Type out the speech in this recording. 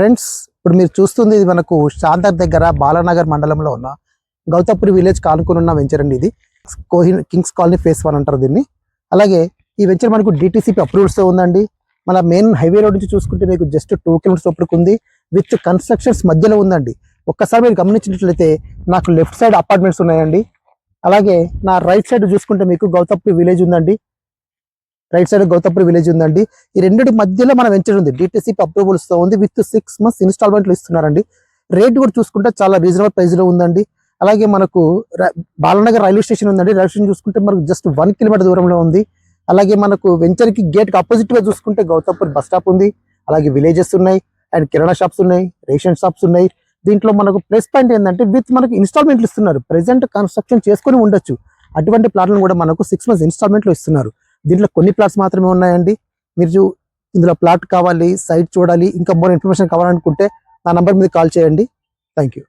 Friends, ఇప్పుడు మీరు చూస్తుంది ఇది మనకు శాంతర్ దగ్గర బాలానగర్ మండలంలో ఉన్న గౌతపురి విలేజ్ కానుకొని ఉన్న వెంచర్ అండి. ఇది కింగ్స్ కాలనీ ఫేస్ 1 అంటారు దీన్ని. అలాగే ఈ వెంచర్ మనకు డిటిసిపి అప్రూవల్స్తో ఉందండి. మన మెయిన్ హైవే రోడ్ నుంచి చూసుకుంటే మీకు జస్ట్ 2 కిలోమీటర్స్ లోపలికి ఉంది. విత్ కన్స్ట్రక్షన్స్ మధ్యలో ఉందండి. ఒక్కసారి మీరు గమనించినట్లయితే నాకు లెఫ్ట్ సైడ్ అపార్ట్మెంట్స్ ఉన్నాయండి. అలాగే నా రైట్ సైడ్ చూసుకుంటే మీకు గౌతపురి విలేజ్ ఉందండి. ఈ రెండింటి మధ్యలో మన వెంచర్ ఉంది. డిటిసిపి అప్రూవల్స్ తో ఉంది. విత్ 6 months ఇన్స్టాల్మెంట్లు ఇస్తున్నారండి. రేట్ కూడా చూసుకుంటే చాలా రీజనబుల్ ప్రైస్ లో ఉందండి. అలాగే మనకు బాలనగర్ రైల్వే స్టేషన్ ఉందండి. రైల్వే స్టేషన్ చూసుకుంటే మనకు జస్ట్ 1 కిలోమీటర్ దూరంలో ఉంది. అలాగే మనకు వెంచర్ కి గేట్ కి అపోజిట్ గా చూసుకుంటే గౌతపురి బస్ స్టాప్ ఉంది. అలాగే విలేజెస్ ఉన్నాయి అండ్ కిరాణా షాప్స్ ఉన్నాయి, రేషన్ షాప్స్ ఉన్నాయి. దీంట్లో మనకు ప్లస్ పాయింట్ ఏంటంటే విత్ మనకు ఇన్స్టాల్మెంట్లు ఇస్తున్నారు. ప్రెసెంట్ కన్స్ట్రక్షన్ చేసుకొని ఉండొచ్చు. అటువంటి ప్లాట్లను కూడా మనకు 6 months ఇన్స్టాల్మెంట్లు ఇస్తున్నారు. దీంట్లో కొన్ని ప్లాట్స్ మాత్రమే ఉన్నాయండి. మీరు ఇందులో ప్లాట్ కావాలి, సైట్ చూడాలి, ఇంకా మోర్ ఇన్ఫర్మేషన్ కావాలనుకుంటే నా నంబర్ మీద కాల్ చేయండి. Thank you.